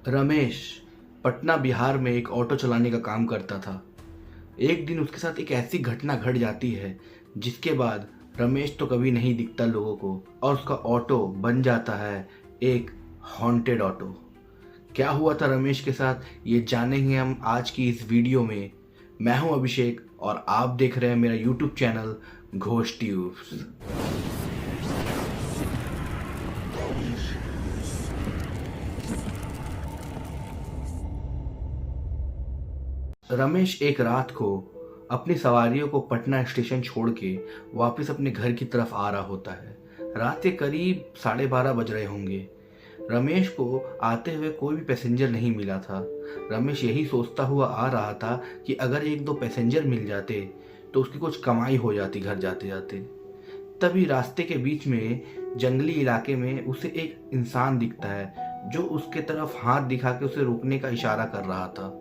रमेश पटना बिहार में एक ऑटो चलाने का काम करता था। एक दिन उसके साथ एक ऐसी घटना घट जाती है जिसके बाद रमेश तो कभी नहीं दिखता लोगों को और उसका ऑटो बन जाता है एक हॉन्टेड ऑटो। क्या हुआ था रमेश के साथ ये जानेंगे हम आज की इस वीडियो में। मैं हूं अभिषेक और आप देख रहे हैं मेरा YouTube channel Ghosh tubes. Ramesh एक रात को अपनी सवारियों को पटना स्टेशन छोड़ के वापस अपने घर की तरफ आ रहा होता है। रात के करीब 12:30 बज रहे होंगे। रमेश को आते हुए कोई भी पैसेंजर नहीं मिला था। रमेश यही सोचता हुआ आ रहा था कि अगर एक दो पैसेंजर मिल जाते तो उसकी कुछ कमाई हो जाती घर जाते जाते। तभी रास्ते के बीच में जंगली इलाके में उसे एक इंसान दिखता है जो उसके तरफ हाथ दिखा के उसे रुकने का इशारा कर रहा था।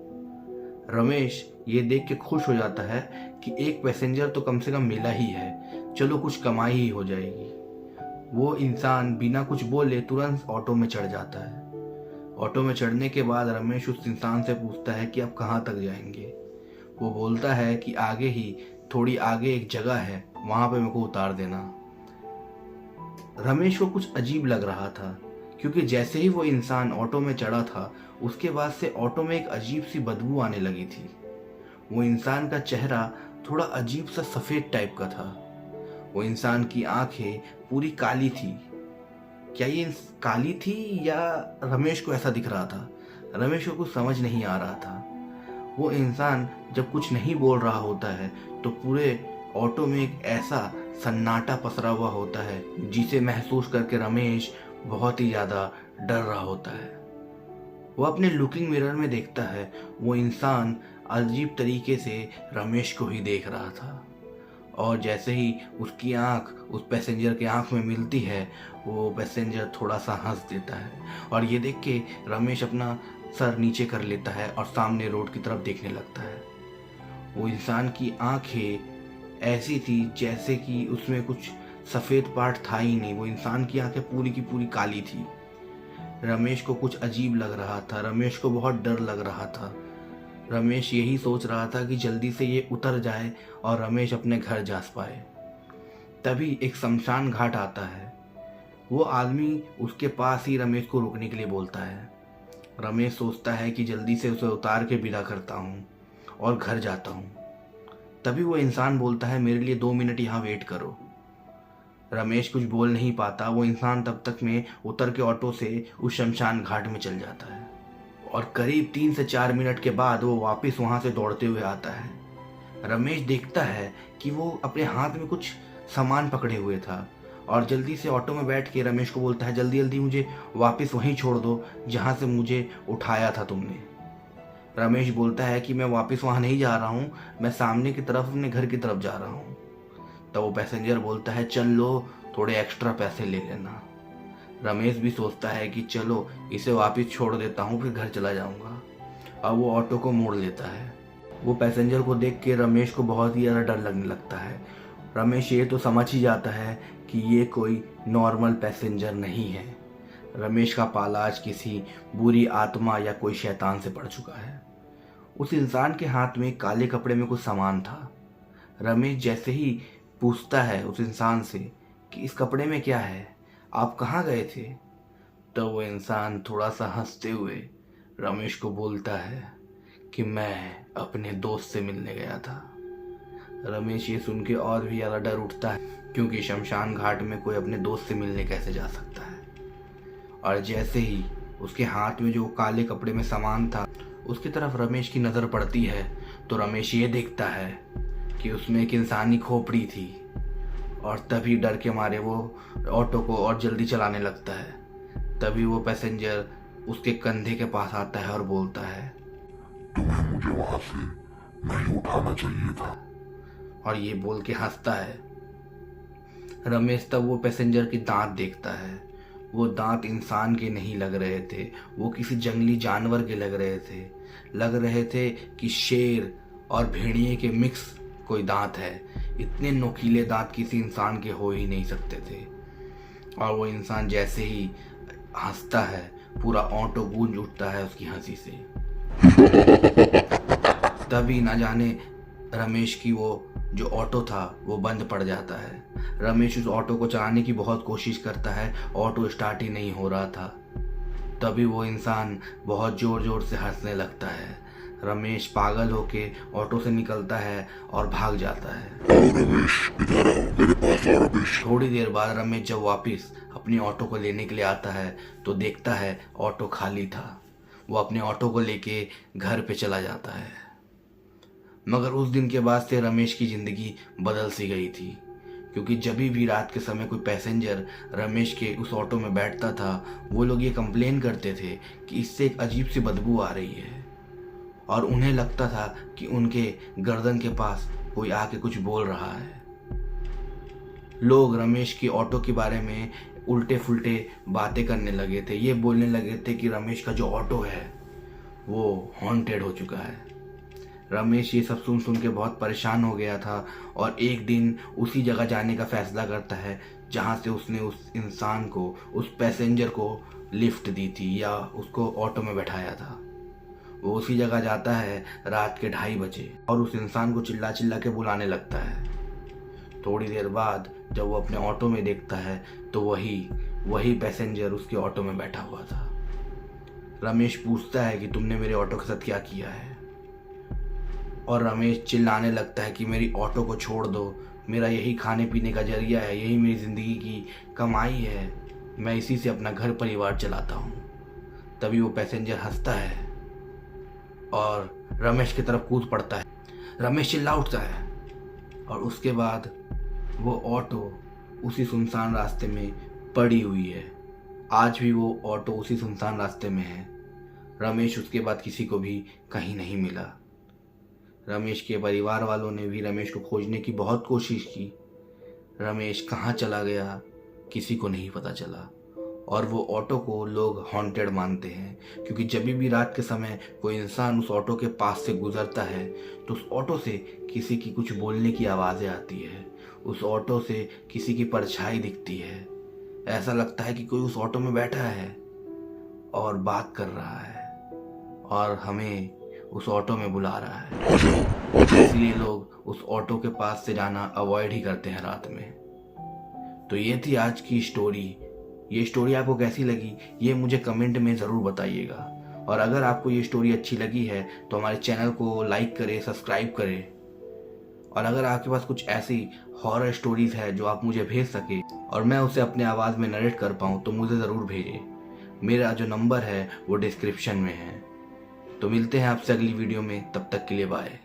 रमेश ये देख के खुश हो जाता है कि एक पैसेंजर तो कम से कम मिला ही है, चलो कुछ कमाई ही हो जाएगी। वो इंसान बिना कुछ बोले तुरंत ऑटो में चढ़ जाता है। ऑटो में चढ़ने के बाद रमेश उस इंसान से पूछता है कि आप कहाँ तक जाएंगे। वो बोलता है कि आगे ही थोड़ी आगे एक जगह है, वहाँ पे मेरे को उतार देना। रमेश को कुछ अजीब लग रहा था क्योंकि जैसे ही वो इंसान ऑटो में चढ़ा था उसके बाद से ऑटो में एक अजीब सी बदबू आने लगी थी। वो इंसान का चेहरा थोड़ा अजीब सा सफ़ेद टाइप का था। वो इंसान की आंखें पूरी काली थी। क्या ये काली थी या रमेश को ऐसा दिख रहा था? रमेश को कुछ समझ नहीं आ रहा था। वो इंसान जब कुछ नहीं बोल रहा होता है तो पूरे ऑटो में एक ऐसा सन्नाटा पसरा हुआ होता है जिसे महसूस करके रमेश बहुत ही ज़्यादा डर रहा होता है। वो अपने लुकिंग मिरर में देखता है, वो इंसान अजीब तरीके से रमेश को ही देख रहा था और जैसे ही उसकी आंख उस पैसेंजर के आंख में मिलती है वो पैसेंजर थोड़ा सा हंस देता है और ये देख के रमेश अपना सर नीचे कर लेता है और सामने रोड की तरफ देखने लगता है। वो इंसान की आंखें ऐसी थी जैसे कि उसमें कुछ सफ़ेद पार्ट था ही नहीं। वो इंसान की आंखें पूरी की पूरी काली थी। रमेश को कुछ अजीब लग रहा था। रमेश को बहुत डर लग रहा था। रमेश यही सोच रहा था कि जल्दी से ये उतर जाए और रमेश अपने घर जा पाए। तभी एक शमशान घाट आता है। वो आदमी उसके पास ही रमेश को रुकने के लिए बोलता है। रमेश सोचता है कि जल्दी से उसे उतार के विदा करता हूँ और घर जाता हूँ। तभी वो इंसान बोलता है, मेरे लिए 2 मिनट यहाँ वेट करो। रमेश कुछ बोल नहीं पाता। वो इंसान तब तक में उतर के ऑटो से उस शमशान घाट में चल जाता है और करीब 3 से 4 मिनट के बाद वो वापस वहाँ से दौड़ते हुए आता है। रमेश देखता है कि वो अपने हाथ में कुछ सामान पकड़े हुए था और जल्दी से ऑटो में बैठ के रमेश को बोलता है, जल्दी जल्दी मुझे वापस वहीं छोड़ दो जहाँ से मुझे उठाया था तुमने। रमेश बोलता है कि मैं वापस वहाँ नहीं जा रहा हूँ, मैं सामने की तरफ अपने घर की तरफ जा रहा हूँ। तो वो पैसेंजर बोलता है, चल लो, थोड़े एक्स्ट्रा पैसे ले लेना। रमेश भी सोचता है कि चलो इसे वापस छोड़ देता हूँ फिर घर चला जाऊँगा। अब वो ऑटो को मोड़ लेता है। वो पैसेंजर को देख के रमेश को बहुत ही ज़्यादा डर लगने लगता है। रमेश ये तो समझ ही जाता है कि ये कोई नॉर्मल पैसेंजर नहीं है। रमेश का पाला आज किसी बुरी आत्मा या कोई शैतान से पड़ चुका है। उस इंसान के हाथ में काले कपड़े में कुछ सामान था। रमेश जैसे ही पूछता है उस इंसान से कि इस कपड़े में क्या है, आप कहाँ गए थे, तो वो इंसान थोड़ा सा हंसते हुए रमेश को बोलता है कि मैं अपने दोस्त से मिलने गया था। रमेश ये सुन के और भी ज़्यादा डर उठता है क्योंकि शमशान घाट में कोई अपने दोस्त से मिलने कैसे जा सकता है। और जैसे ही उसके हाथ में जो काले कपड़े में सामान था उसकी तरफ रमेश की नज़र पड़ती है तो रमेश ये देखता है कि उसमें एक इंसानी खोपड़ी थी और तभी डर के मारे वो ऑटो को और जल्दी चलाने लगता है। तभी वो पैसेंजर उसके कंधे के पास आता है और बोलता है, तुम्हें मुझे वहां से नहीं उठाना चाहिए था। और ये बोल के हंसता है। रमेश तब वो पैसेंजर के दांत देखता है। वो दांत इंसान के नहीं लग रहे थे, वो किसी जंगली जानवर के लग रहे थे। लग रहे थे कि शेर और भेड़िए के मिक्स कोई दांत है। इतने नोकीले दांत किसी इंसान के हो ही नहीं सकते थे। और वो इंसान जैसे ही हंसता है पूरा ऑटो गूंज उठता है उसकी हंसी से। तभी ना जाने रमेश की वो जो ऑटो था वो बंद पड़ जाता है। रमेश उस ऑटो को चलाने की बहुत कोशिश करता है, ऑटो स्टार्ट ही नहीं हो रहा था। तभी वो इंसान बहुत जोर जोर से हंसने लगता है। रमेश पागल होके ऑटो से निकलता है और भाग जाता है। आओ रमेश, इधर आओ, मेरे पास आओ रमेश। थोड़ी देर बाद रमेश जब वापस अपनी ऑटो को लेने के लिए आता है तो देखता है ऑटो खाली था। वो अपने ऑटो को लेके घर पे चला जाता है। मगर उस दिन के बाद से रमेश की ज़िंदगी बदल सी गई थी, क्योंकि जब भी रात के समय कोई पैसेंजर रमेश के उस ऑटो में बैठता था वो लोग ये कंप्लेन करते थे कि इससे एक अजीब सी बदबू आ रही है, और उन्हें लगता था कि उनके गर्दन के पास कोई आके कुछ बोल रहा है। लोग रमेश की ऑटो के बारे में उल्टे फुल्टे बातें करने लगे थे। ये बोलने लगे थे कि रमेश का जो ऑटो है वो हॉन्टेड हो चुका है। रमेश ये सब सुन के बहुत परेशान हो गया था और एक दिन उसी जगह जाने का फैसला करता है जहाँ से उसने उस इंसान को, उस पैसेंजर को लिफ्ट दी थी या उसको ऑटो में बैठाया था। वो उसी जगह जाता है रात के 2:30 बजे और उस इंसान को चिल्ला चिल्ला के बुलाने लगता है। थोड़ी देर बाद जब वो अपने ऑटो में देखता है तो वही पैसेंजर उसके ऑटो में बैठा हुआ था। रमेश पूछता है कि तुमने मेरे ऑटो के साथ क्या किया है, और रमेश चिल्लाने लगता है कि मेरी ऑटो को छोड़ दो, मेरा यही खाने पीने का जरिया है, यही मेरी ज़िंदगी की कमाई है, मैं इसी से अपना घर परिवार चलाता हूँ। तभी वो पैसेंजर हंसता है और रमेश की तरफ कूद पड़ता है। रमेश चिल्ला उठता है और उसके बाद वो ऑटो उसी सुनसान रास्ते में पड़ी हुई है। आज भी वो ऑटो उसी सुनसान रास्ते में है। रमेश उसके बाद किसी को भी कहीं नहीं मिला। रमेश के परिवार वालों ने भी रमेश को खोजने की बहुत कोशिश की। रमेश कहाँ चला गया किसी को नहीं पता चला, और वो ऑटो को लोग हॉन्टेड मानते हैं, क्योंकि जब भी रात के समय कोई इंसान उस ऑटो के पास से गुजरता है तो उस ऑटो से किसी की कुछ बोलने की आवाज़ें आती है, उस ऑटो से किसी की परछाई दिखती है। ऐसा लगता है कि कोई उस ऑटो में बैठा है और बात कर रहा है और हमें उस ऑटो में बुला रहा है। इसलिए लोग उस ऑटो के पास से जाना अवॉइड ही करते हैं रात में। तो ये थी आज की स्टोरी। ये स्टोरी आपको कैसी लगी ये मुझे कमेंट में ज़रूर बताइएगा, और अगर आपको ये स्टोरी अच्छी लगी है तो हमारे चैनल को लाइक करें, सब्सक्राइब करें, और अगर आपके पास कुछ ऐसी हॉरर स्टोरीज़ है जो आप मुझे भेज सके और मैं उसे अपने आवाज़ में नरेट कर पाऊँ तो मुझे ज़रूर भेजें। मेरा जो नंबर है वो डिस्क्रिप्शन में है। तो मिलते हैं आपसे अगली वीडियो में, तब तक के लिए बाय।